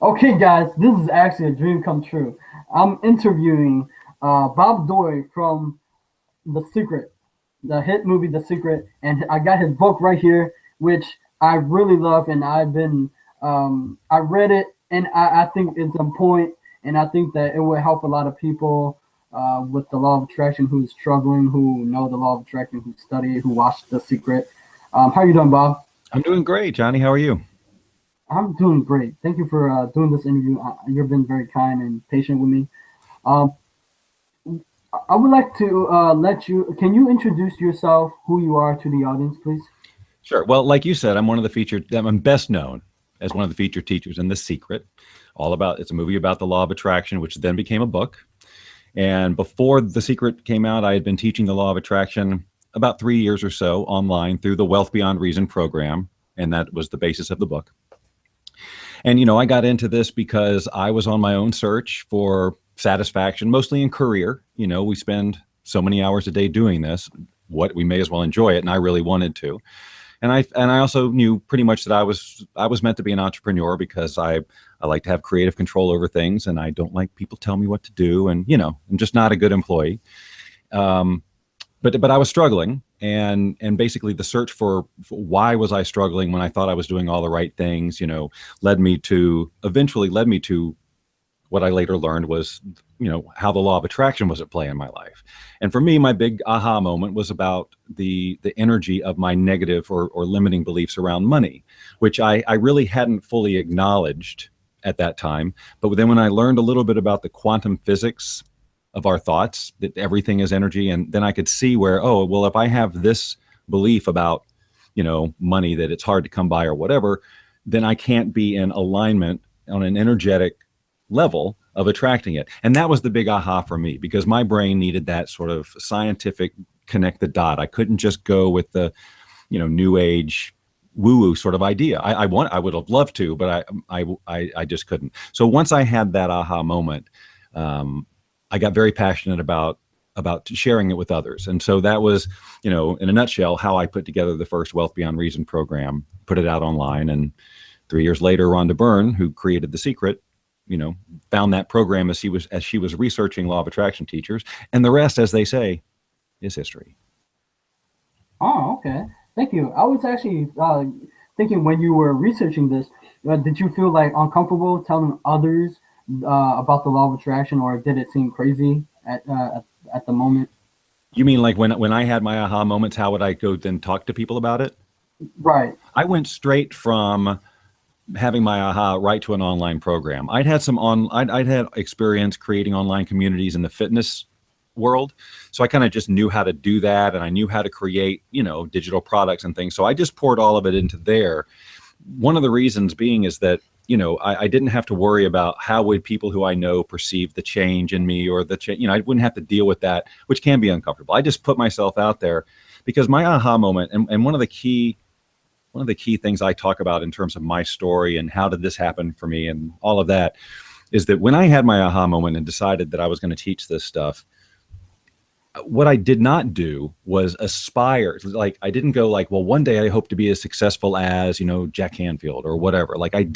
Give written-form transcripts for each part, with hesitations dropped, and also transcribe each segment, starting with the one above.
Okay, guys, this is actually a dream come true. I'm interviewing Bob Doyle from The Secret, the hit movie The Secret, and I got his book right here, which I really love, and I read it, and I think it's on point, and I think that it will help a lot of people with the law of attraction who's struggling, who know the law of attraction, who study, who watch The Secret. How you doing, Bob? I'm doing great, Johnny. How are you? I'm doing great. Thank you for doing this interview. You've been very kind and patient with me. Um, I would like to let you. Can you introduce yourself, who you are, to the audience, please? Sure. Well, like you said, I'm one of the featured. I'm best known as one of the featured teachers in The Secret. All about it's a movie about the law of attraction, which then became a book. And before The Secret came out, I had been teaching the law of attraction about 3 years or so online through the Wealth Beyond Reason program, and that was the basis of the book. And I got into this because I was on my own search for satisfaction, mostly in career. We spend so many hours a day doing this. What we may as well enjoy it, and I really wanted to. And I also knew pretty much that I was meant to be an entrepreneur because I like to have creative control over things, and I don't like people tell me what to do, and I'm just not a good employee. Um, but I was struggling, and basically the search for why was I struggling when I thought I was doing all the right things, eventually led me to what I later learned was, how the law of attraction was at play in my life. And for me, my big aha moment was about the energy of my negative or limiting beliefs around money, which I really hadn't fully acknowledged at that time. But then when I learned a little bit about the quantum physics of our thoughts, that everything is energy, and then I could see where, oh, well, if I have this belief about, money, that it's hard to come by or whatever, then I can't be in alignment on an energetic level of attracting it. And that was the big aha for me, because my brain needed that sort of scientific connect the dot. I couldn't just go with the, new age woo woo sort of idea. I would have loved to, but I just couldn't. So once I had that aha moment, I got very passionate about sharing it with others. And so that was, in a nutshell, how I put together the first Wealth Beyond Reason program, put it out online. And 3 years later, Rhonda Byrne, who created The Secret, found that program as she was researching law of attraction teachers. And the rest, as they say, is history. Oh, okay. Thank you. I was actually thinking when you were researching this, did you feel like uncomfortable telling others about the law of attraction, or did it seem crazy at the moment? You mean like when I had my aha moments, how would I go then talk to people about it? Right. I went straight from having my aha right to an online program. I'd had experience creating online communities in the fitness world. So I kind of just knew how to do that, and I knew how to create, digital products and things. So I just poured all of it into there. One of the reasons being is that, I didn't have to worry about how would people who I know perceive the change in me, or I wouldn't have to deal with that, which can be uncomfortable. I just put myself out there because my aha moment, and one of the key things I talk about in terms of my story and how did this happen for me and all of that, is that when I had my aha moment and decided that I was going to teach this stuff, what I did not do was aspire. Like, I didn't go like, well, one day I hope to be as successful as, Jack Canfield or whatever. Like, I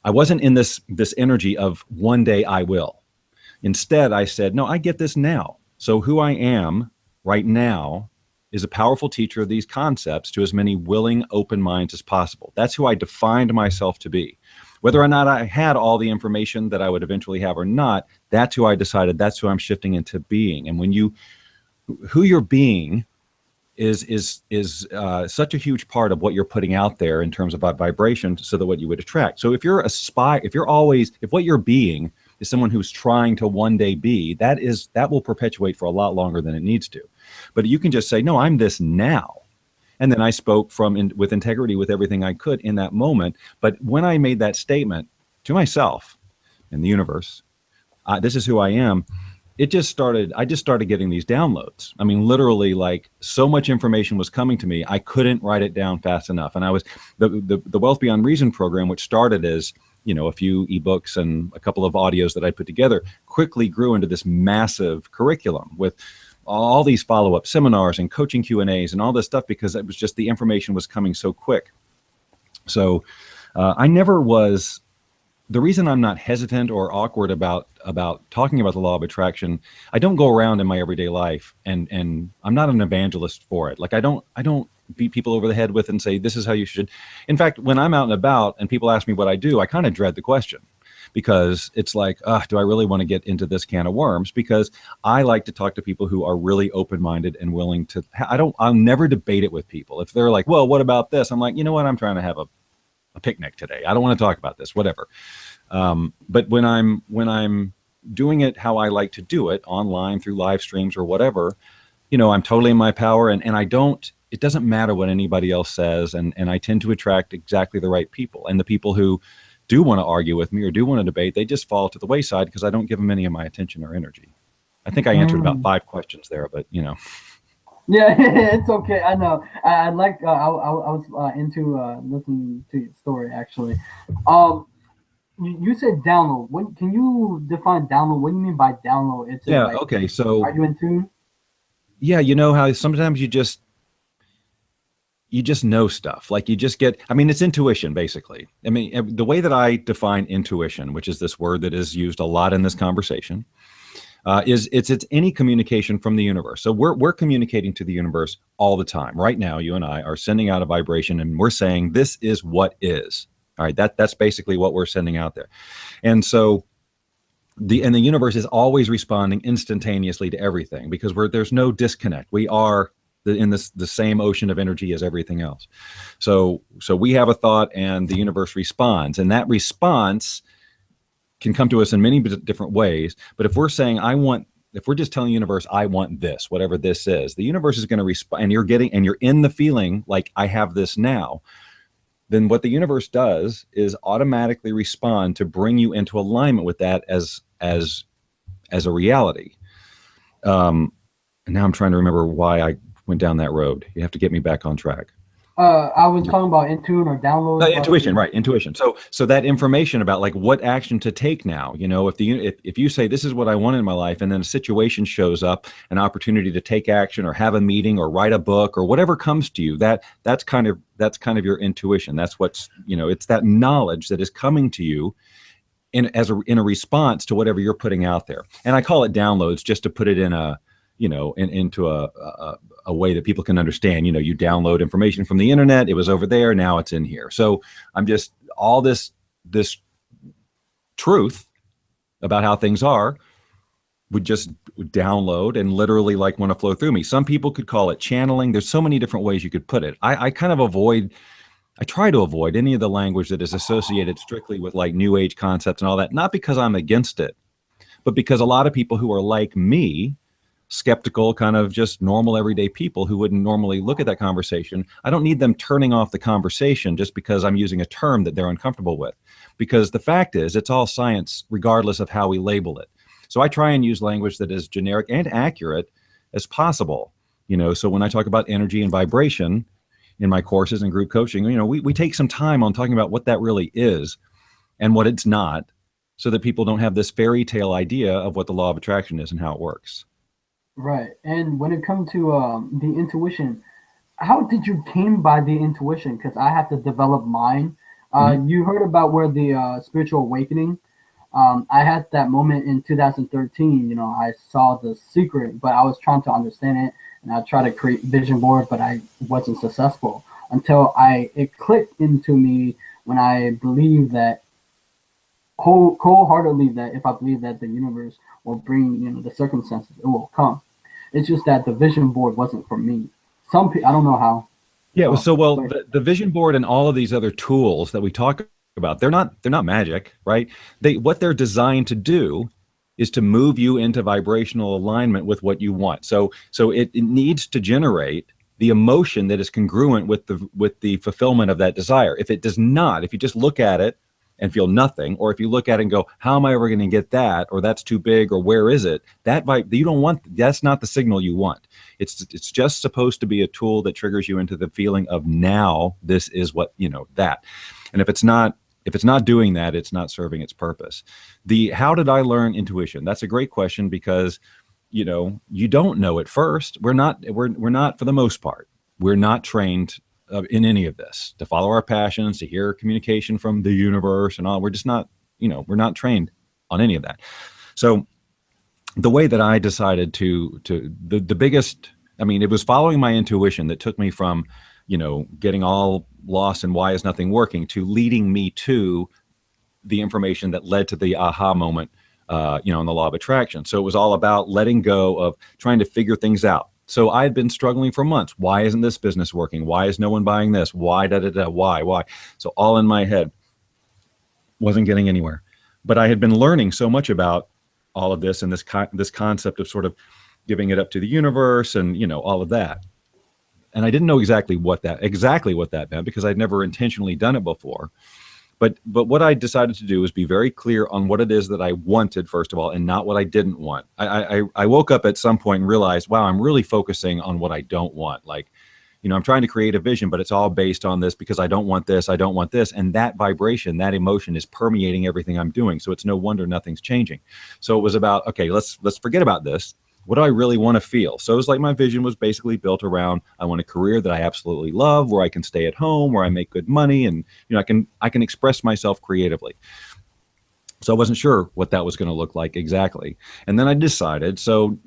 wasn't in this energy of one day I will. Instead, I said, no, I get this now. So who I am right now is a powerful teacher of these concepts to as many willing, open minds as possible. That's who I defined myself to be. Whether or not I had all the information that I would eventually have or not, that's who I decided, that's who I'm shifting into being. And who you're being is such a huge part of what you're putting out there in terms of vibration, so that what you would attract. So if what you're being is someone who's trying to one day be, that will perpetuate for a lot longer than it needs to. But you can just say, no, I'm this now. And then I spoke with integrity with everything I could in that moment. But when I made that statement to myself and the universe, this is who I am, I just started getting these downloads. I mean, literally, like, so much information was coming to me, I couldn't write it down fast enough. And I was the Wealth Beyond Reason program, which started as, a few ebooks and a couple of audios that I put together, quickly grew into this massive curriculum with all these follow-up seminars and coaching Q&As and all this stuff, because it was just, the information was coming so quick. So I never was the reason I'm not hesitant or awkward about talking about the law of attraction, I don't go around in my everyday life and I'm not an evangelist for it. Like I don't beat people over the head with and say this is how you should. In fact, when I'm out and about and people ask me what I do, I kind of dread the question, because it's like, do I really want to get into this can of worms? Because I like to talk to people who are really open-minded and willing to. I'll never debate it with people. If they're like, well, what about this? I'm like, you know what? I'm trying to have a picnic today. I don't want to talk about this, whatever. But when I'm doing it how I like to do it, online through live streams or whatever, I'm totally in my power, and it doesn't matter what anybody else says. And I tend to attract exactly the right people, and the people who do want to argue with me or do want to debate, they just fall to the wayside because I don't give them any of my attention or energy. I think I answered about 5 questions there, but Yeah, it's okay. I know. I like. I was into listening to your story actually. You said download. What can you define download? What do you mean by download? It's yeah. like, Okay. So are you in tune? yeah, you know how sometimes you just know stuff. Like you just get. I mean, it's intuition basically. I mean, the way that I define intuition, which is this word that is used a lot in this conversation, is it's any communication from the universe. So we're communicating to the universe all the time. Right now, you and I are sending out a vibration, and we're saying this is what is. All right, that's basically what we're sending out there, and so the universe is always responding instantaneously to everything because there's no disconnect. We are in the same ocean of energy as everything else. So we have a thought, and the universe responds, and that response can come to us in many different ways. But if we're saying if we're just telling the universe, I want this, whatever this is, the universe is going to respond, and you're in the feeling like I have this now, then what the universe does is automatically respond to bring you into alignment with that as a reality. And now I'm trying to remember why I went down that road. You have to get me back on track. I was talking about Intune or download. Intuition, right? Intuition. So that information about like what action to take now. If you say this is what I want in my life, and then a situation shows up, an opportunity to take action or have a meeting or write a book or whatever comes to you, that's kind of your intuition. That's what's it's that knowledge that is coming to you in a response to whatever you're putting out there. And I call it downloads just to put it in into a way that people can understand. You download information from the internet. It was over there. Now it's in here. So I'm just all this truth about how things are would just download and literally like want to flow through me. Some people could call it channeling. There's so many different ways you could put it. I try to avoid any of the language that is associated strictly with like new age concepts and all that, not because I'm against it, but because a lot of people who are like me, skeptical, kind of just normal everyday people who wouldn't normally look at that conversation, I don't need them turning off the conversation just because I'm using a term that they're uncomfortable with. Because the fact is, it's all science, regardless of how we label it. So I try and use language that is generic and accurate as possible. So when I talk about energy and vibration in my courses and group coaching, we take some time on talking about what that really is and what it's not, so that people don't have this fairy tale idea of what the law of attraction is and how it works. Right. And when it comes to the intuition, how did you came by the intuition? Because I have to develop mine. You heard about where the spiritual awakening. I had that moment in 2013. I saw The Secret, but I was trying to understand it, and I tried to create vision board, but I wasn't successful until it clicked into me when I believed that wholeheartedly that if I believe that the universe will bring the circumstances, it will come. It's just that the vision board wasn't for me. Some people, I don't know how. Yeah, the vision board and all of these other tools that we talk about, they're not magic, right? What they're designed to do is to move you into vibrational alignment with what you want. So it needs to generate the emotion that is congruent with the fulfillment of that desire. If it does not, if you just look at it and feel nothing, or if you look at it and go, how am I ever going to get that, or that's too big, or where is it, you don't want, that's not the signal you want. It's just supposed to be a tool that triggers you into the feeling of now this is what that. And if it's not doing that, it's not serving its purpose. How did I learn intuition? That's a great question, because you don't know at first. We're not for the most part, we're not trained in any of this to follow our passions, to hear communication from the universe and all. We're just not we're not trained on any of that. So the way that I decided the biggest, I mean, it was following my intuition that took me from, getting all lost and why is nothing working to leading me to the information that led to the aha moment, in the law of attraction. So it was all about letting go of trying to figure things out. So I had been struggling for months. Why isn't this business working? Why is no one buying this? Why, why? So all in my head, wasn't getting anywhere. But I had been learning so much about all of this and this concept of sort of giving it up to the universe and, all of that. And I didn't know exactly what that meant because I'd never intentionally done it before. But what I decided to do was be very clear on what it is that I wanted, first of all, and not what I didn't want. I woke up at some point and realized, wow, I'm really focusing on what I don't want. Like, I'm trying to create a vision, but it's all based on this because I don't want this. I don't want this. And that vibration, that emotion is permeating everything I'm doing. So it's no wonder nothing's changing. So it was about, okay, let's forget about this. What do I really want to feel? So it was like my vision was basically built around, I want a career that I absolutely love, where I can stay at home, where I make good money, and I can express myself creatively. So I wasn't sure what that was going to look like exactly. And then I decided, so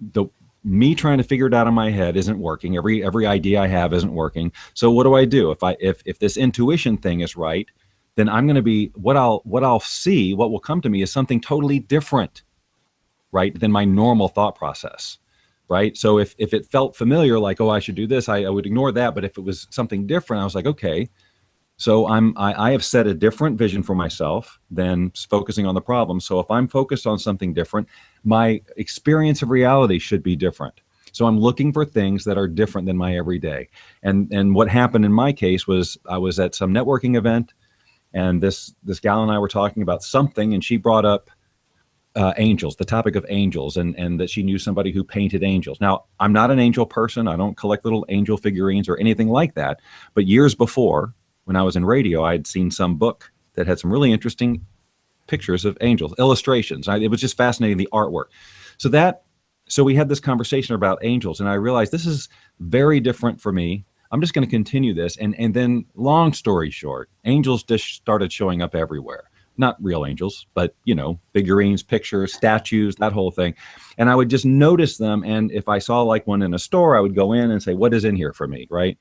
me trying to figure it out in my head isn't working. Every idea I have isn't working. So what do? If this intuition thing is right, then I'm going to be, what I'll see, what will come to me is something totally different, right, than my normal thought process, right? So if it felt familiar, like, oh, I should do this, I would ignore that. But if it was something different, I was like, okay, so I have set a different vision for myself than focusing on the problem. So if I'm focused on something different, my experience of reality should be different. So I'm looking for things that are different than my everyday. And what happened in my case was I was at some networking event, and this gal and I were talking about something, and she brought up angels, the topic of angels, and that she knew somebody who painted angels. Now, I'm not an angel person. I don't collect little angel figurines or anything like that. But years before, when I was in radio, I had seen some book that had some really interesting pictures of angels, illustrations. It was just fascinating, the artwork. So we had this conversation about angels, and I realized this is very different for me. I'm just going to continue this. And then, long story short, angels just started showing up everywhere. Not real angels, but, figurines, pictures, statues, that whole thing. And I would just notice them. And if I saw like one in a store, I would go in and say, what is in here for me, right?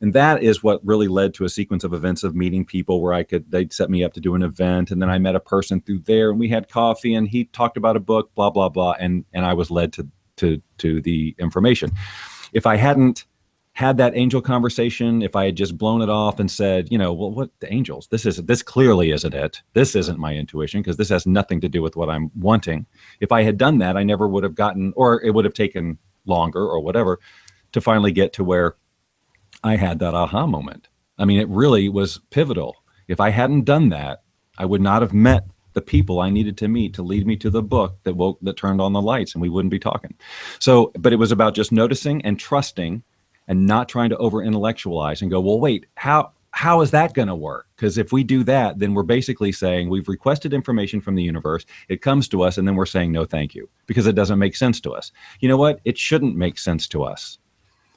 And that is what really led to a sequence of events of meeting people where they'd set me up to do an event. And then I met a person through there, and we had coffee, and he talked about a book, blah, blah, blah. And I was led to the information. If I hadn't had that angel conversation, if I had just blown it off and said, well, what the angels, this clearly isn't it. This isn't my intuition, because this has nothing to do with what I'm wanting. If I had done that, I never would have gotten, or it would have taken longer or whatever to finally get to where I had that aha moment. I mean, it really was pivotal. If I hadn't done that, I would not have met the people I needed to meet to lead me to the book that turned on the lights, and we wouldn't be talking. So, but it was about just noticing and trusting, and not trying to over intellectualize and go, well, wait, how is that going to work? Because if we do that, then we're basically saying we've requested information from the universe, it comes to us, and then we're saying no thank you, because it doesn't make sense to us. You know what? It shouldn't make sense to us,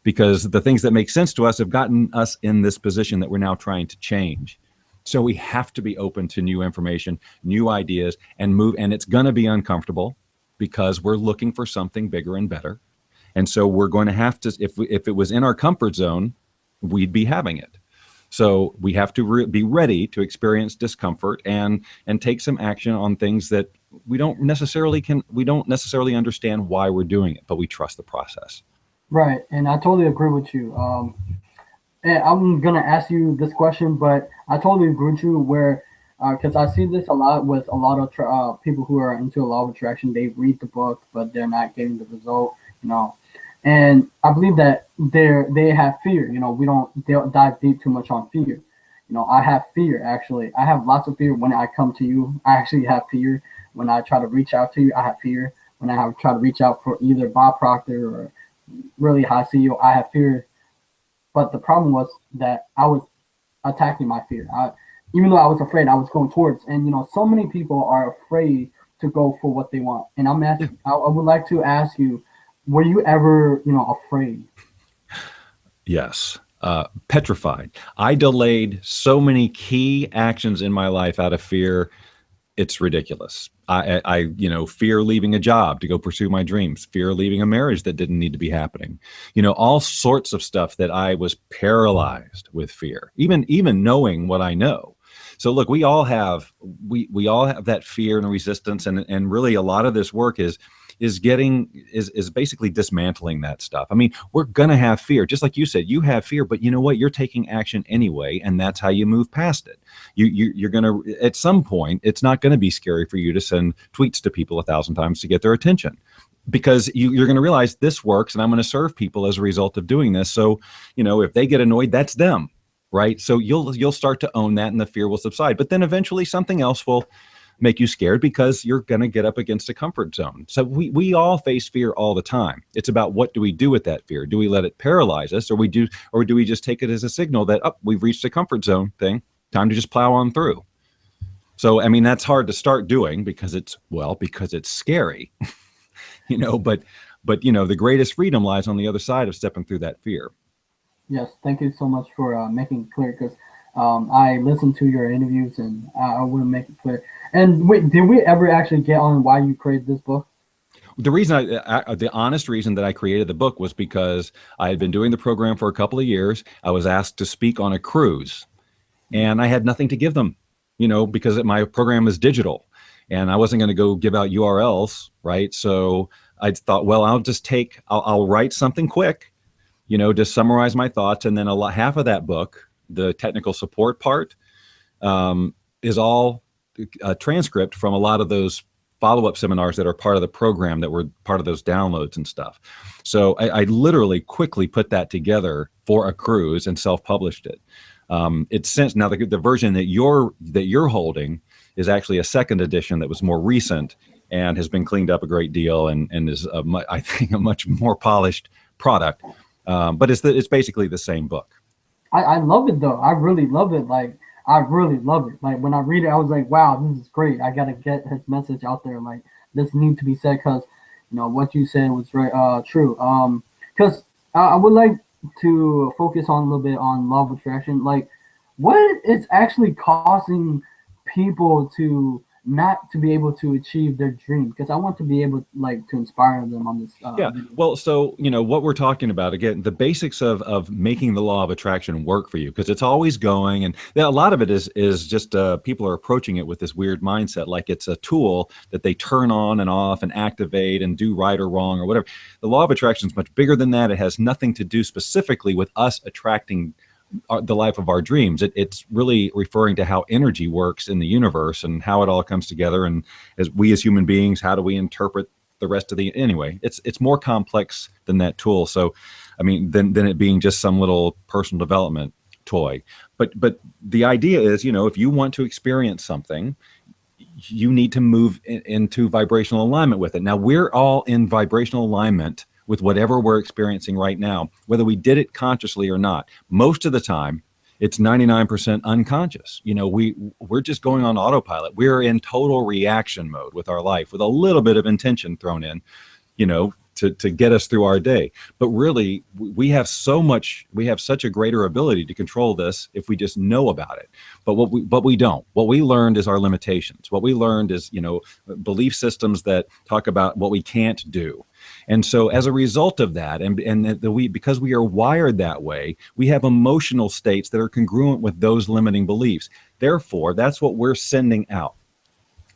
because the things that make sense to us have gotten us in this position that we're now trying to change. So we have to be open to new information, new ideas, and move. And it's going to be uncomfortable, because we're looking for something bigger and better. And so we're going to have to, if it was in our comfort zone, we'd be having it. So we have to be ready to experience discomfort and take some action on things that we don't necessarily understand why we're doing it, but we trust the process. Right, and I totally agree with you. And I'm gonna ask you this question, but I totally agree with you where, because I see this a lot with a lot of people who are into a law of attraction. They read the book, but they're not getting the result. And I believe that they have fear. We don't dive deep too much on fear. I have fear, actually. I have lots of fear when I come to you. I actually have fear when I try to reach out to you. I have fear when I try to reach out for either Bob Proctor or really high CEO. I have fear. But the problem was that I was attacking my fear. Even though I was afraid, I was going towards. And, so many people are afraid to go for what they want. And I would like to ask you, were you ever, afraid? Yes. Petrified. I delayed so many key actions in my life out of fear it's ridiculous. Fear leaving a job to go pursue my dreams, fear leaving a marriage that didn't need to be happening, all sorts of stuff that I was paralyzed with fear, even knowing what I know. So look, we all have that fear and resistance, and really a lot of this work is basically dismantling that stuff. I mean, we're gonna have fear, just like you said. You have fear, but you know what? You're taking action anyway, and that's how you move past it. You're gonna, at some point, it's not gonna be scary for you to send tweets to people 1,000 times to get their attention, because you're gonna realize this works, and I'm gonna serve people as a result of doing this. So, if they get annoyed, that's them, right? So you'll start to own that, and the fear will subside. But then eventually something else will make you scared, because you're going to get up against a comfort zone. So we all face fear all the time. It's about, what do we do with that fear? Do we let it paralyze us, or do we just take it as a signal that, we've reached a comfort zone thing, time to just plow on through? So, I mean, that's hard to start doing because it's scary, but the greatest freedom lies on the other side of stepping through that fear. Yes, thank you so much for making it clear, because I listened to your interviews, and I want to make it clear. And wait, did we ever actually get on why you created this book? The reason the honest reason that I created the book was because I had been doing the program for a couple of years. I was asked to speak on a cruise, and I had nothing to give them, because my program is digital, and I wasn't going to go give out URLs, right? So I thought, well, I'll write something quick, just summarize my thoughts, and then half of that book, the technical support part, is all a transcript from a lot of those follow-up seminars that are part of the program, that were part of those downloads and stuff. So I literally quickly put that together for a cruise and self-published it. It's since now the version that you're holding is actually a second edition that was more recent and has been cleaned up a great deal, and is I think a much more polished product. But it's basically the same book. I love it though. I really love it. I really love it. Like, when I read it, I was like, wow, this is great. I got to get his message out there. Like, this needs to be said, because, what you said was right, true. Because I would like to focus on a little bit on law of attraction. Like, what is actually causing people to not to be able to achieve their dream? Because I want to be able to inspire them on this. Yeah. Video. Well, so, what we're talking about, again, the basics of making the law of attraction work for you, because it's always going. And a lot of it is just people are approaching it with this weird mindset, like it's a tool that they turn on and off and activate and do right or wrong or whatever. The law of attraction is much bigger than that. It has nothing to do specifically with us attracting the life of our dreams. It's really referring to how energy works in the universe and how it all comes together. And as human beings, how do we interpret the rest of anyway, it's more complex than that tool. So, I mean, than it being just some little personal development toy. But the idea is, if you want to experience something, you need to move into vibrational alignment with it. Now, we're all in vibrational alignment with whatever we're experiencing right now, whether we did it consciously or not. Most of the time, it's 99% unconscious. We're just going on autopilot. We're in total reaction mode with our life, with a little bit of intention thrown in, to get us through our day. But really, we have such a greater ability to control this if we just know about it. But we don't. What we learned is our limitations. What we learned is, belief systems that talk about what we can't do. And so as a result of that, because we are wired that way, we have emotional states that are congruent with those limiting beliefs. Therefore, that's what we're sending out.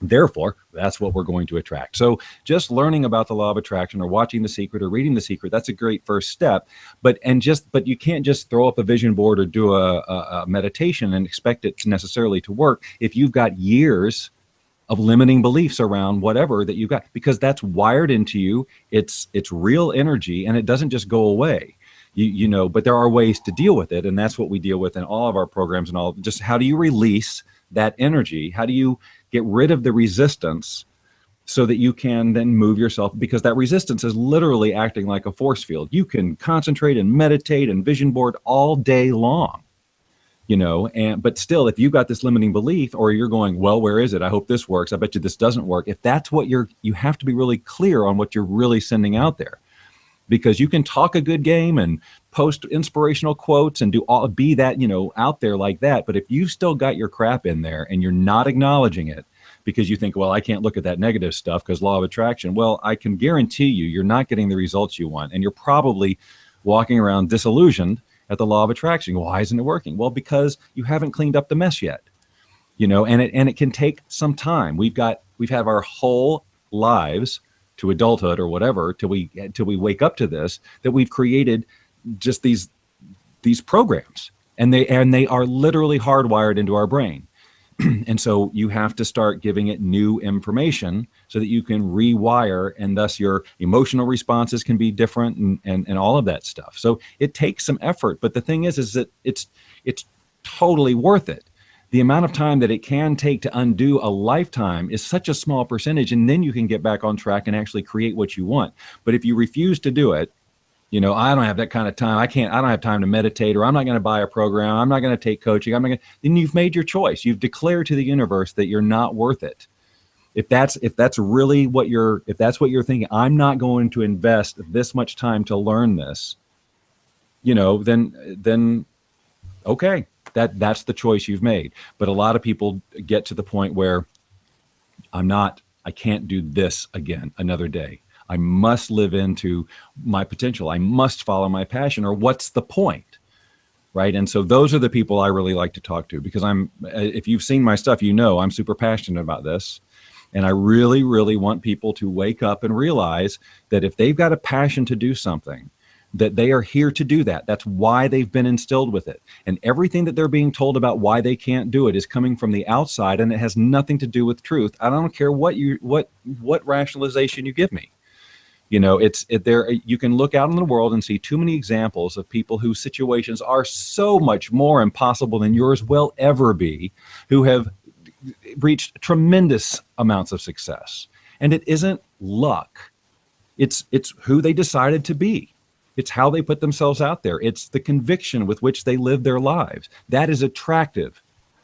Therefore, that's what we're going to attract. So just learning about the law of attraction, or watching The Secret, or reading The Secret, that's a great first step. But you can't just throw up a vision board or do a meditation and expect it necessarily to work if you've got years of limiting beliefs around whatever that you've got, because that's wired into you. It's real energy, and it doesn't just go away. But there are ways to deal with it, and that's what we deal with in all of our programs. And all, just how do you release that energy? How do you get rid of the resistance so that you can then move yourself? Because that resistance is literally acting like a force field. You can concentrate and meditate and vision board all day long, but still, if you've got this limiting belief, or you're going, well, where is it? I hope this works. I bet you this doesn't work. If that's what you have to be really clear on what you're really sending out there. because you can talk a good game and post inspirational quotes and be that, out there like that. But if you've still got your crap in there and you're not acknowledging it because you think, well, I can't look at that negative stuff because law of attraction. Well, I can guarantee you're not getting the results you want. And you're probably walking around disillusioned at the law of attraction. Why isn't it working? Well, because you haven't cleaned up the mess yet, and it can take some time. We've had our whole lives to adulthood or whatever till we wake up to this, that we've created just these programs, and they are literally hardwired into our brain. And so you have to start giving it new information so that you can rewire, and thus your emotional responses can be different and all of that stuff. So it takes some effort, but the thing is that it's totally worth it. The amount of time that it can take to undo a lifetime is such a small percentage, and then you can get back on track and actually create what you want. But if you refuse to do it, I don't have that kind of time. I don't have time to meditate, or I'm not going to buy a program. I'm not going to take coaching. Then you've made your choice. You've declared to the universe that you're not worth it. If that's really what you're thinking, I'm not going to invest this much time to learn this, then okay, that's the choice you've made. But a lot of people get to the point where I can't do this again another day. I must live into my potential. I must follow my passion, or what's the point, right? And so those are the people I really like to talk to, because if you've seen my stuff, I'm super passionate about this. And I really, really want people to wake up and realize that if they've got a passion to do something, that they are here to do that. That's why they've been instilled with it. And everything that they're being told about why they can't do it is coming from the outside, and it has nothing to do with truth. I don't care what rationalization you give me. You can look out in the world and see too many examples of people whose situations are so much more impossible than yours will ever be, who have reached tremendous amounts of success. And it isn't luck. It's who they decided to be. It's how they put themselves out there. It's the conviction with which they live their lives. That is attractive.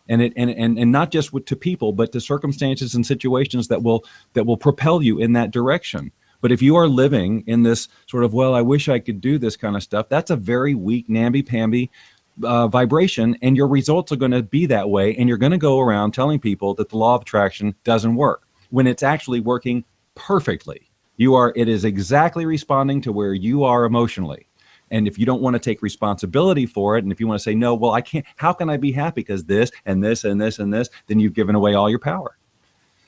And not just to people, but to circumstances and situations that will propel you in that direction. But if you are living in this sort of, well, I wish I could do this kind of stuff, that's a very weak, namby-pamby vibration, and your results are going to be that way. And you're going to go around telling people that the law of attraction doesn't work when it's actually working perfectly. It is exactly responding to where you are emotionally. And if you don't want to take responsibility for it, and if you want to say, no, well, I can't, how can I be happy because this and this and this and this, then you've given away all your power.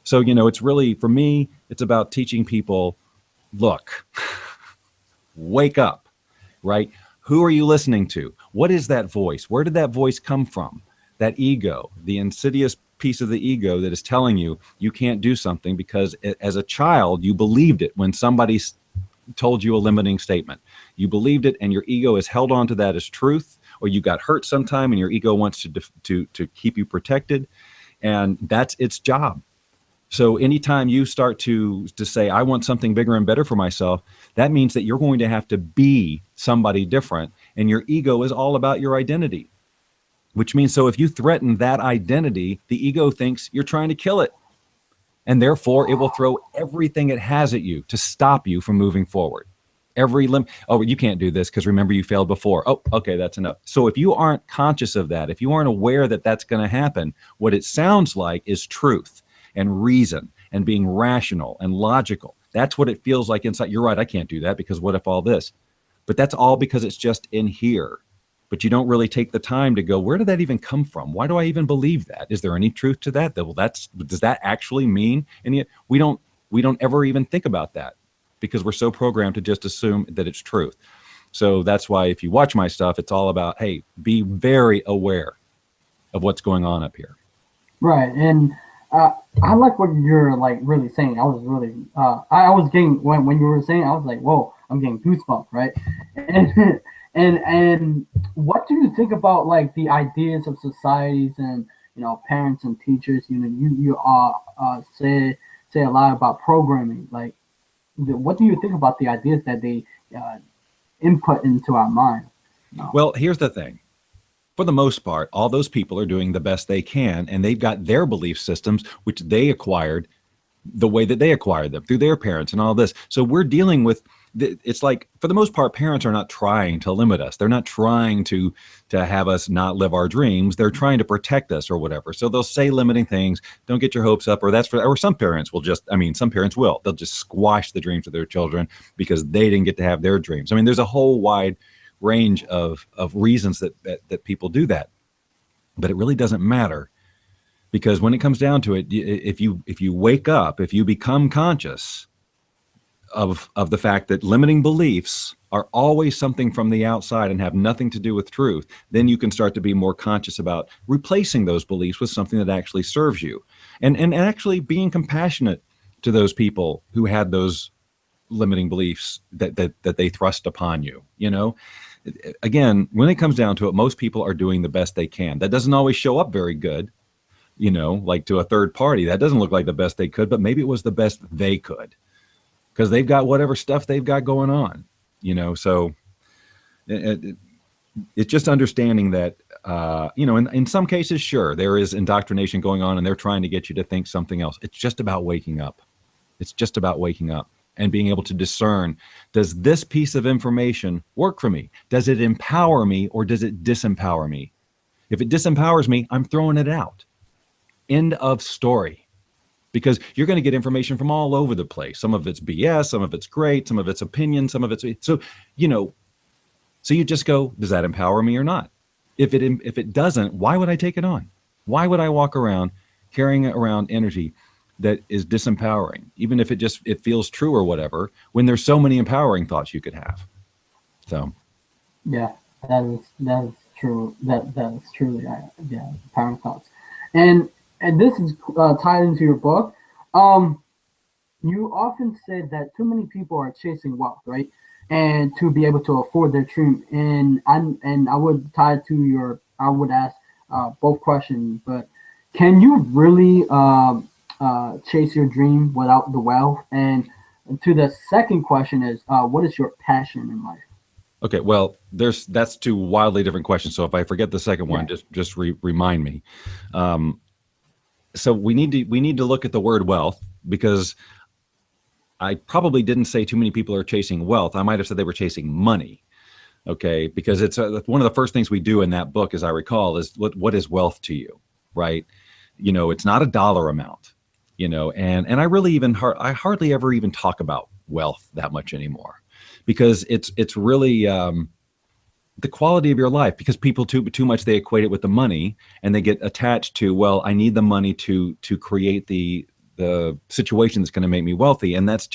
So, it's really, for me, it's about teaching people, look, wake up, right? Who are you listening to? What is that voice? Where did that voice come from? That ego, the insidious piece of the ego that is telling you you can't do something because as a child, you believed it when somebody told you a limiting statement. You believed it, and your ego has held on to that as truth, or you got hurt sometime and your ego wants to keep you protected, and that's its job. So anytime you start to say, I want something bigger and better for myself, that means that you're going to have to be somebody different, and your ego is all about your identity. Which means, so if you threaten that identity, the ego thinks you're trying to kill it. And therefore, it will throw everything it has at you to stop you from moving forward. Oh, you can't do this because remember you failed before. Oh, okay, that's enough. So if you aren't conscious of that, if you aren't aware that that's going to happen, what it sounds like is truth and reason and being rational and logical. That's what it feels like inside. You're right, I can't do that because what if all this? But that's all because it's just in here. But you don't really take the time to go, where did that even come from? Why do I even believe that? Is there any truth to that? Well, does that actually mean? And yet we don't ever even think about that because we're so programmed to just assume that it's truth. So that's why if you watch my stuff, it's all about, hey, be very aware of what's going on up here. Right. And I like what you're like really saying. I was really, I was getting, when you were saying, I was like, whoa, I'm getting goosebumps, right? And what do you think about like the ideas of societies and parents and teachers? You say a lot about programming. Like, what do you think about the ideas that they input into our mind? Well, here's the thing. For the most part, all those people are doing the best they can, and they've got their belief systems, which they acquired the way that they acquired them through their parents and all this. So we're dealing with it's like, for the most part, parents are not trying to limit us. They're not trying to have us not live our dreams. They're trying to protect us or whatever. So they'll say limiting things, don't get your hopes up, or some parents will just, some parents will, they'll just squash the dreams of their children because they didn't get to have their dreams. I mean, there's a whole wide range of reasons that people do that, but it really doesn't matter, because when it comes down to it, if you wake up, if you become conscious of the fact that limiting beliefs are always something from the outside and have nothing to do with truth, then you can start to be more conscious about replacing those beliefs with something that actually serves you, and actually being compassionate to those people who had those limiting beliefs that they thrust upon you. Again, when it comes down to it, most people are doing the best they can. That doesn't always show up very good, like to a third party. That doesn't look like the best they could, but maybe it was the best they could, because they've got whatever stuff they've got going on, so it's just understanding that, in some cases, sure, there is indoctrination going on and they're trying to get you to think something else. It's just about waking up. It's just about waking up and being able to discern, does this piece of information work for me? Does it empower me or does it disempower me? If it disempowers me, I'm throwing it out. End of story. Because you're going to get information from all over the place. Some of it's BS, some of it's great, some of it's opinion, some of it's so you just go, does that empower me or not? If it doesn't, why would I take it on? Why would I walk around carrying around energy that is disempowering, even if it feels true or whatever, when there's so many empowering thoughts you could have? So yeah, that is true. That is truly empowering thoughts. And this is tied into your book. You often said that too many people are chasing wealth, right? And to be able to afford their dream. And I would tie to I would ask both questions, but can you really chase your dream without the wealth? And to the second question is, what is your passion in life? Okay, well, that's two wildly different questions. So if I forget the second one, just remind me. So we need to look at the word wealth, because I probably didn't say too many people are chasing wealth. I might have said they were chasing money. Okay, because it's one of the first things we do in that book, as I recall, is what is wealth to you, right? It's not a dollar amount, and I really I hardly ever even talk about wealth that much anymore, because it's really the quality of your life, because people too much, they equate it with the money, and they get attached to, well, I need the money to create the situation that's going to make me wealthy. And that's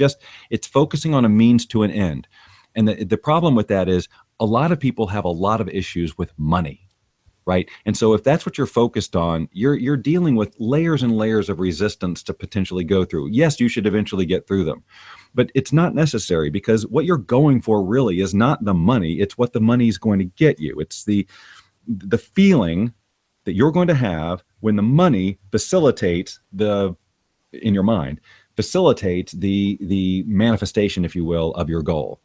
it's focusing on a means to an end. And the problem with that is a lot of people have a lot of issues with money, right? And so if that's what you're focused on, you're dealing with layers and layers of resistance to potentially go through. Yes, you should eventually get through them, but it's not necessary, because what you're going for really is not the money. It's what the money is going to get you. It's the feeling that you're going to have when the money facilitates in your mind, facilitates the manifestation, if you will, of your goal.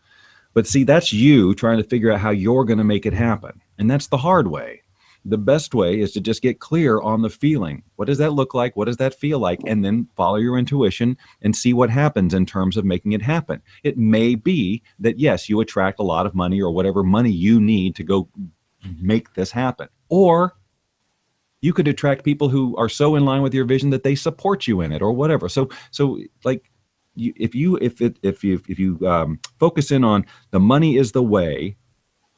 But see, that's you trying to figure out how you're going to make it happen. And that's the hard way. The best way is to just get clear on the feeling. What does that look like? What does that feel like? And then follow your intuition and see what happens in terms of making it happen. It may be that, yes, you attract a lot of money or whatever money you need to go make this happen. Or you could attract people who are so in line with your vision that they support you in it or whatever. So like if you focus in on the money is the way,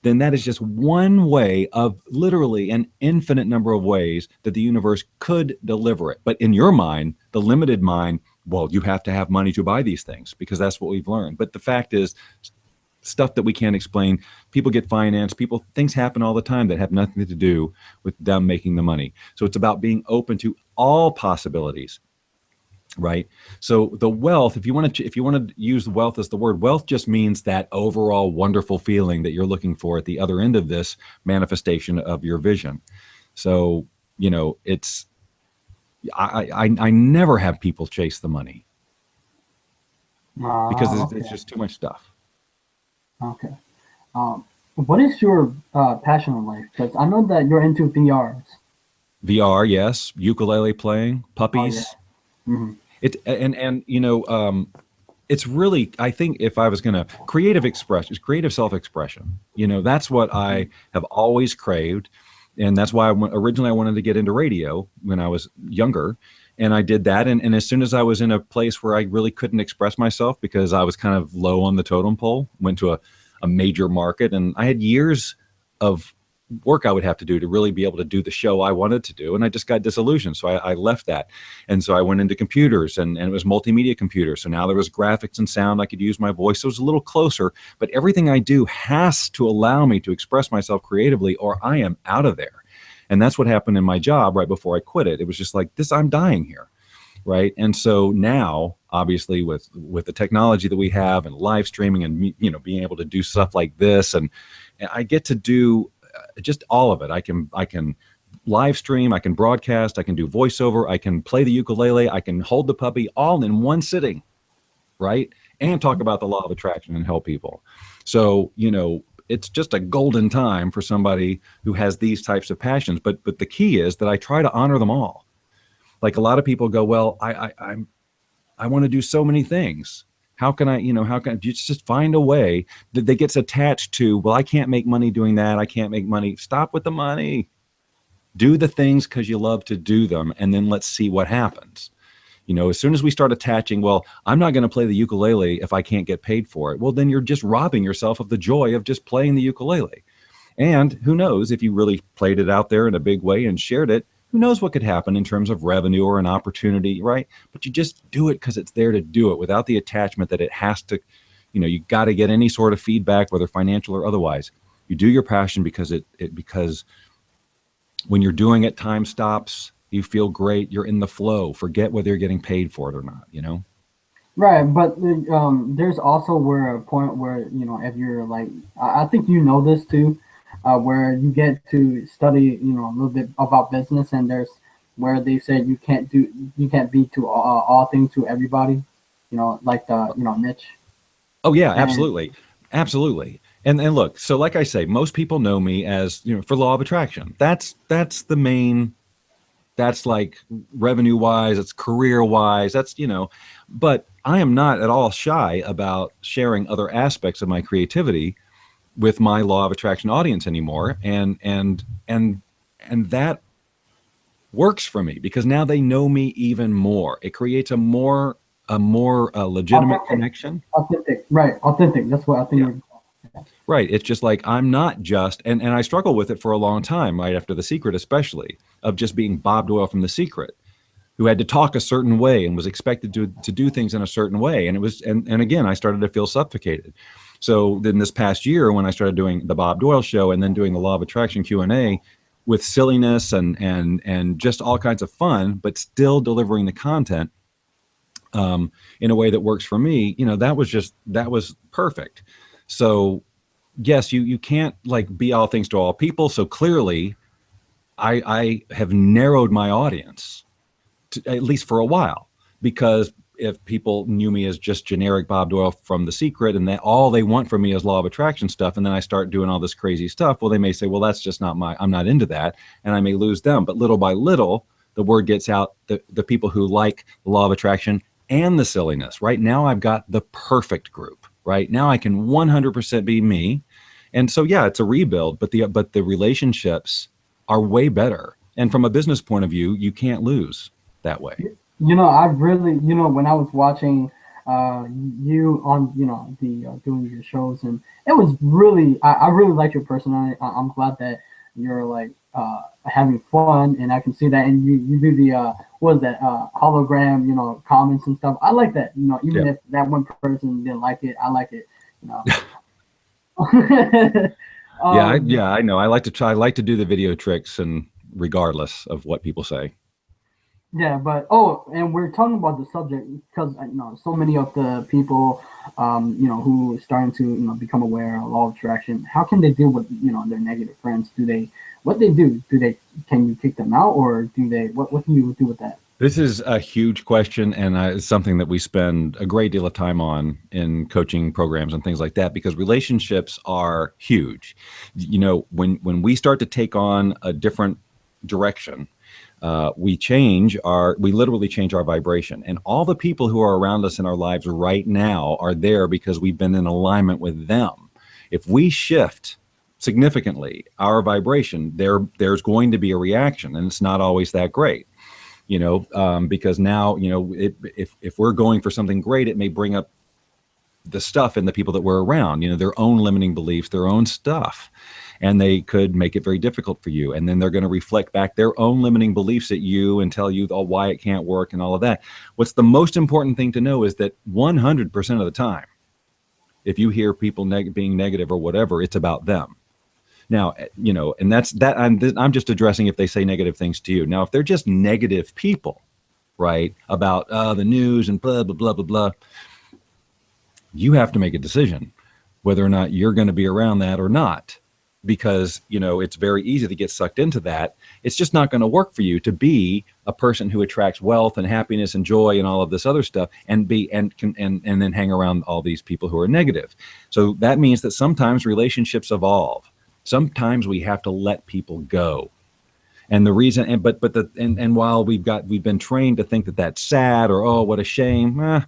then that is just one way of literally an infinite number of ways that the universe could deliver it. But in your mind, the limited mind, well, you have to have money to buy these things, because that's what we've learned. But the fact is, stuff that we can't explain, people get financed, things happen all the time that have nothing to do with them making the money. So it's about being open to all possibilities. Right. So the wealth, if you want to use wealth as the word, wealth just means that overall wonderful feeling that you're looking for at the other end of this manifestation of your vision. So, it's, I never have people chase the money, because it's just too much stuff. Okay. What is your passion in life? Because I know that you're into VRs. VR, yes. Ukulele playing, puppies. Oh, yeah. Mm-hmm. It and it's really, I think if I was going to creative expression, creative self-expression, that's what I have always craved. And that's why originally I wanted to get into radio when I was younger. And I did that. And as soon as I was in a place where I really couldn't express myself because I was kind of low on the totem pole, went to a major market, and I had years of work I would have to do to really be able to do the show I wanted to do. And I just got disillusioned. So I left that. And so I went into computers, and it was multimedia computers. So now there was graphics and sound. I could use my voice. So it was a little closer, but everything I do has to allow me to express myself creatively, or I am out of there. And that's what happened in my job right before I quit it. It was just like this, I'm dying here. Right. And so now, obviously, with the technology that we have and live streaming and, being able to do stuff like this, and I get to do just all of it. I can live stream, I can broadcast, I can do voiceover, I can play the ukulele, I can hold the puppy all in one sitting, right? And talk about the law of attraction and help people. So, it's just a golden time for somebody who has these types of passions. But the key is that I try to honor them all. Like a lot of people go, well, I want to do so many things. How can you just find a way that gets attached to, well, I can't make money doing that. I can't make money. Stop with the money. Do the things because you love to do them. And then let's see what happens. As soon as we start attaching, well, I'm not going to play the ukulele if I can't get paid for it. Well, then you're just robbing yourself of the joy of just playing the ukulele. And who knows, if you really played it out there in a big way and shared it, who knows what could happen in terms of revenue or an opportunity, right? But you just do it because it's there to do it, without the attachment that it has to, you got to get any sort of feedback, whether financial or otherwise. You do your passion because because when you're doing it, time stops, you feel great, you're in the flow, forget whether you're getting paid for it or not, Right, but there's also a point where, if you're like, I think this too, where you get to study, a little bit about business, and there's where they said you can't be to all things to everybody, like the niche. Oh yeah, absolutely, absolutely. And look, so like I say, most people know me as for law of attraction. That's the main. That's like revenue wise, it's career wise. That's but I am not at all shy about sharing other aspects of my creativity with my law of attraction audience anymore, and that works for me because now they know me even more. It creates a more legitimate connection. Authentic, right? Authentic. That's what I think. Yeah. Right. It's just like I'm not just, and I struggled with it for a long time, right after The Secret, especially, of just being Bob Doyle from The Secret, who had to talk a certain way and was expected to do things in a certain way, and it was, and again, I started to feel suffocated. So then this past year, when I started doing the Bob Doyle Show and then doing the Law of Attraction Q&A with silliness and just all kinds of fun, but still delivering the content in a way that works for me, that was perfect. So yes, you can't like be all things to all people. So clearly I have narrowed my audience to, at least for a while, because if people knew me as just generic Bob Doyle from The Secret and that all they want from me is law of attraction stuff, and then I start doing all this crazy stuff, well, they may say, well, that's just not I'm not into that, and I may lose them. But little by little, the word gets out, the people who like the law of attraction and the silliness. Right now, I've got the perfect group. Right now, I can 100% be me. And so, yeah, it's a rebuild, but the relationships are way better. And from a business point of view, you can't lose that way. I really, when I was watching you on, the doing your shows, and it was really, I really like your personality. I'm glad that you're like having fun, and I can see that. And you do the what is that hologram, comments and stuff. I like that. Even if that one person didn't like it, I like it. Yeah, I know. I like to do the video tricks, and regardless of what people say. Yeah, but and we're talking about the subject because so many of the people, who are starting to become aware of law of attraction. How can they deal with their negative friends? What they do? Can you kick them out, or do they? What do you do with that? This is a huge question, and it's something that we spend a great deal of time on in coaching programs and things like that, because relationships are huge. When we start to take on a different direction, we literally change our vibration. And all the people who are around us in our lives right now are there because we've been in alignment with them. If we shift significantly our vibration, there's going to be a reaction, and it's not always that great. Because now, if we're going for something great, it may bring up the stuff in the people that we're around, their own limiting beliefs, their own stuff, and they could make it very difficult for you. And then they're going to reflect back their own limiting beliefs at you and tell you why it can't work and all of that. What's the most important thing to know is that 100% of the time, if you hear people being negative or whatever, it's about them. Now, and that's that. I'm just addressing if they say negative things to you. Now, if they're just negative people, right, about the news and blah, blah, blah, blah, blah, you have to make a decision whether or not you're going to be around that or not, because, it's very easy to get sucked into that. It's just not going to work for you to be a person who attracts wealth and happiness and joy and all of this other stuff and then hang around all these people who are negative. So that means that sometimes relationships evolve. Sometimes we have to let people go. And the reason, and while we've been trained to think that that's sad or, oh, what a shame,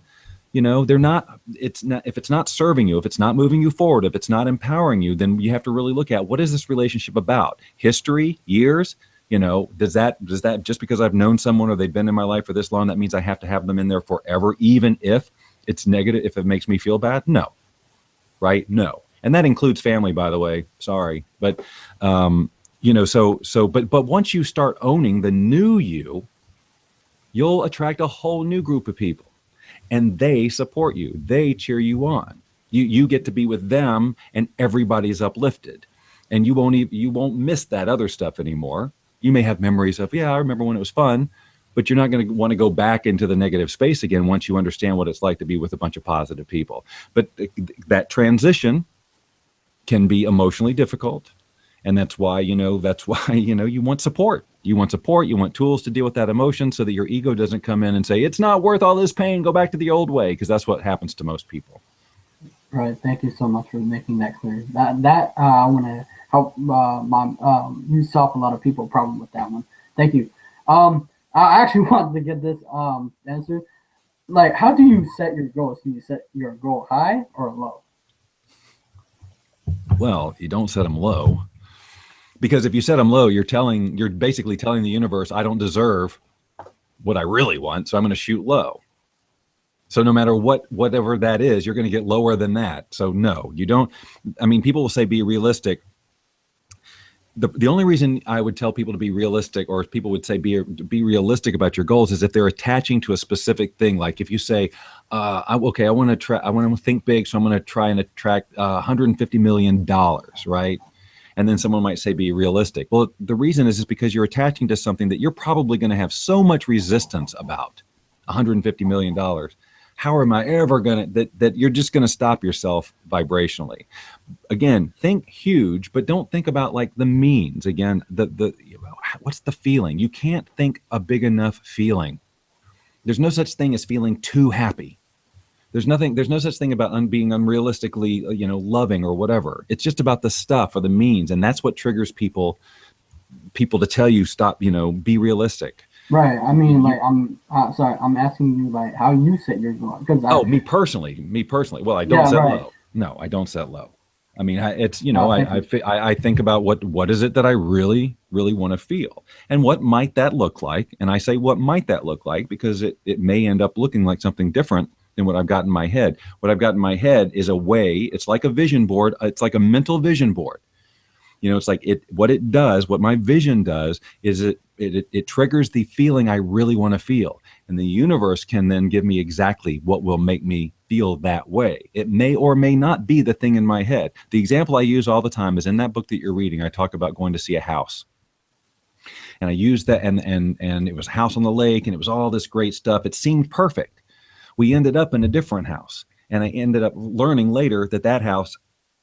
they're not, if it's not serving you, if it's not moving you forward, if it's not empowering you, then you have to really look at what is this relationship about? History, years, does that just because I've known someone or they've been in my life for this long, that means I have to have them in there forever, even if it's negative, if it makes me feel bad? No, right? No. And that includes family, by the way. Sorry. But, but once you start owning the new you'll attract a whole new group of people, and they support you. They cheer you on. You get to be with them, and everybody's uplifted, and you won't miss that other stuff anymore. You may have memories of, I remember when it was fun, but you're not going to want to go back into the negative space again once you understand what it's like to be with a bunch of positive people. But that can be emotionally difficult. And that's why, you want support. You want support, you want tools to deal with that emotion so that your ego doesn't come in and say, it's not worth all this pain, go back to the old way, because that's what happens to most people. Right. Thank you so much for making that clear. That I want to help you solve a lot of people problem with that one. Thank you. I actually wanted to get this answer. Like, how do you set your goals? Do you set your goal high or low? Well, you don't set them low, because if you set them low, you're basically telling the universe, I don't deserve what I really want, so I'm going to shoot low. So no matter whatever that is, you're going to get lower than that. So no, you don't. I mean, people will say be realistic. The only reason I would tell people to be realistic, or people would say be realistic about your goals, is if they're attaching to a specific thing. Like if you say, I want to think big, so I'm going to try and attract $150 million, right? And then someone might say be realistic. Well, the reason is because you're attaching to something that you're probably going to have so much resistance about. $150 million. How am I ever going to, that you're just going to stop yourself vibrationally. Again, think huge, but don't think about like the means. Again, what's the feeling? You can't think a big enough feeling. There's no such thing as feeling too happy. There's no such thing about being unrealistically, loving or whatever. It's just about the stuff or the means. And that's what triggers people to tell you, stop, be realistic. Right. I mean, like, I'm sorry. I'm asking you, like, how you set your goal. Me personally. Well, I don't set low. No, I don't set low. I mean, I think about what is it that I really, really want to feel, and what might that look like? And I say, what might that look like? Because it may end up looking like something different than what I've got in my head. What I've got in my head is it's like a vision board. It's like a mental vision board. It's like what my vision does is it triggers the feeling I really want to feel. And the universe can then give me exactly what will make me feel that way. It may or may not be the thing in my head. The example I use all the time is in that book that you're reading. I talk about going to see a house. And I used that and it was a house on the lake and it was all this great stuff. It seemed perfect. We ended up in a different house. And I ended up learning later that house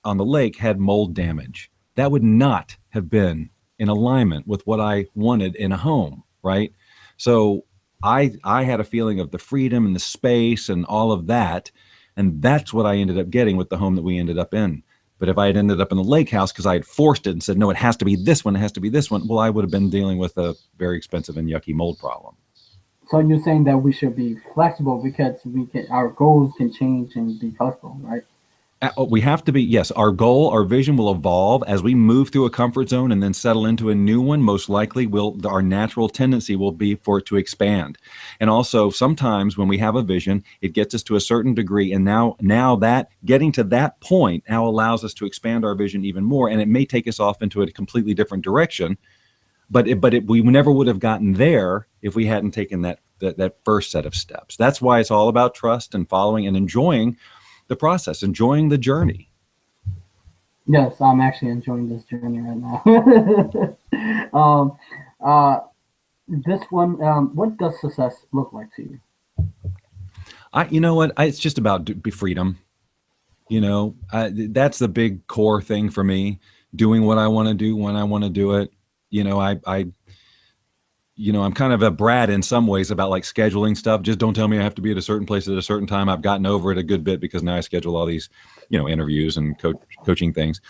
on the lake had mold damage. That would not have been in alignment with what I wanted in a home, right? So I had a feeling of the freedom and the space and all of that. And that's what I ended up getting with the home that we ended up in. But if I had ended up in the lake house because I had forced it and said, no, it has to be this one, it has to be this one, well, I would have been dealing with a very expensive and yucky mold problem. So you're saying that we should be flexible because our goals can change and be flexible, right? We have to be, yes, our goal, our vision will evolve as we move through a comfort zone and then settle into a new one. Most likely our natural tendency will be for it to expand. And also sometimes when we have a vision, it gets us to a certain degree. And now that getting to that point now allows us to expand our vision even more. And it may take us off into a completely different direction, but we never would have gotten there if we hadn't taken that first set of steps. That's why it's all about trust and following and enjoying the process, enjoying the journey. Yes, I'm actually enjoying this journey right now. This one, what does success look like to you? You know what? It's just about freedom. That's the big core thing for me. Doing what I want to do when I want to do it. I'm kind of a brat in some ways about like scheduling stuff. Just don't tell me I have to be at a certain place at a certain time. I've gotten over it a good bit because now I schedule all these, interviews and coaching things.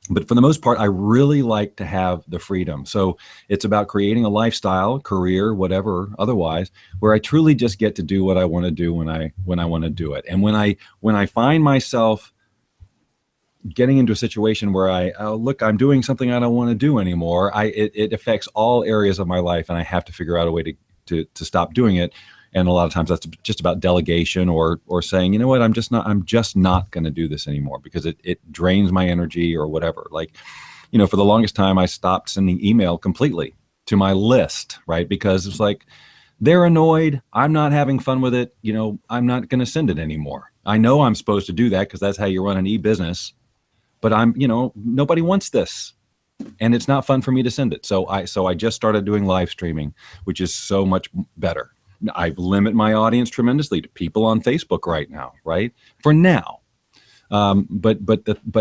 But for the most part, I really like to have the freedom. So it's about creating a lifestyle, career, whatever, otherwise, where I truly just get to do what I want to do when I want to do it. And when I find myself getting into a situation where I'm doing something I don't want to do anymore, it affects all areas of my life, and I have to figure out a way to stop doing it. And a lot of times that's just about delegation or saying, you know what, I'm just not going to do this anymore because it drains my energy or whatever. Like, for the longest time, I stopped sending email completely to my list, right? Because it's like, they're annoyed. I'm not having fun with it. I'm not going to send it anymore. I know I'm supposed to do that because that's how you run an e-business. But nobody wants this, and it's not fun for me to send it. So I just started doing live streaming, which is so much better. I've limited my audience tremendously to people on Facebook right now, right? For now. But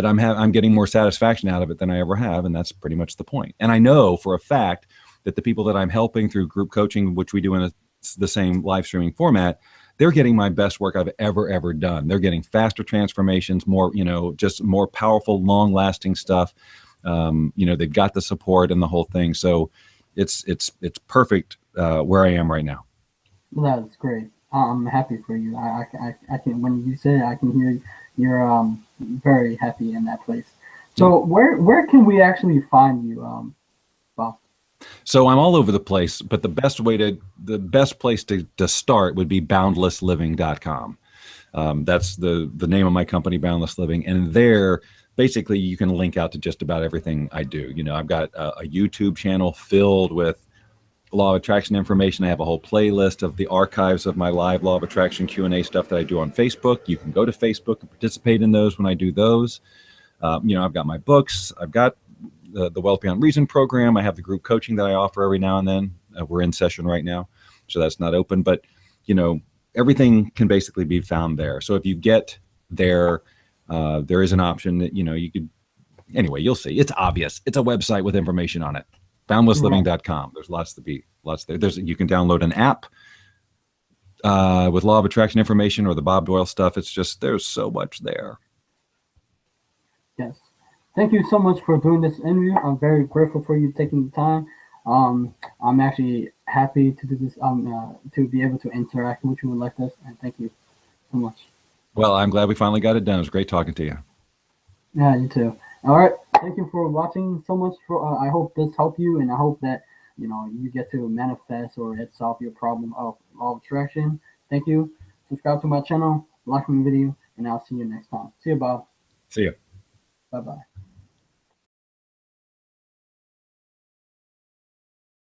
I'm getting more satisfaction out of it than I ever have. And that's pretty much the point. And I know for a fact that the people that I'm helping through group coaching, which we do in the same live streaming format, they're getting my best work I've ever done. They're getting faster transformations, more, just more powerful, long lasting stuff. They've got the support and the whole thing. So it's perfect where I am right now. That's great. I'm happy for you. I can, when you say it, I can hear you're very happy in that place. So where can we actually find you, Bob? So I'm all over the place, but the best place to start would be boundlessliving.com. That's the name of my company, Boundless Living. And there, basically, you can link out to just about everything I do. I've got a YouTube channel filled with law of attraction information. I have a whole playlist of the archives of my live law of attraction Q&A stuff that I do on Facebook. You can go to Facebook and participate in those when I do those. I've got my books. I've got the Wealth Beyond Reason program. I have the group coaching that I offer every now and then. We're in session right now, so that's not open, but everything can basically be found there. So if you get there, there is an option that, you could, anyway, you'll see. It's obvious. It's a website with information on it. Boundlessliving.com. There's lots there. You can download an app with law of attraction information or the Bob Doyle stuff. It's just, there's so much there. Yes. Thank you so much for doing this interview. I'm very grateful for you taking the time. I'm actually happy to do this, to be able to interact with you like this. And thank you so much. Well, I'm glad we finally got it done. It was great talking to you. Yeah, you too. All right. Thank you for watching so much. I hope this helped you, and I hope that you get to manifest or solve your problem of law of attraction. Thank you. Subscribe to my channel, like my video, and I'll see you next time. See you, Bob. See you. Bye-bye.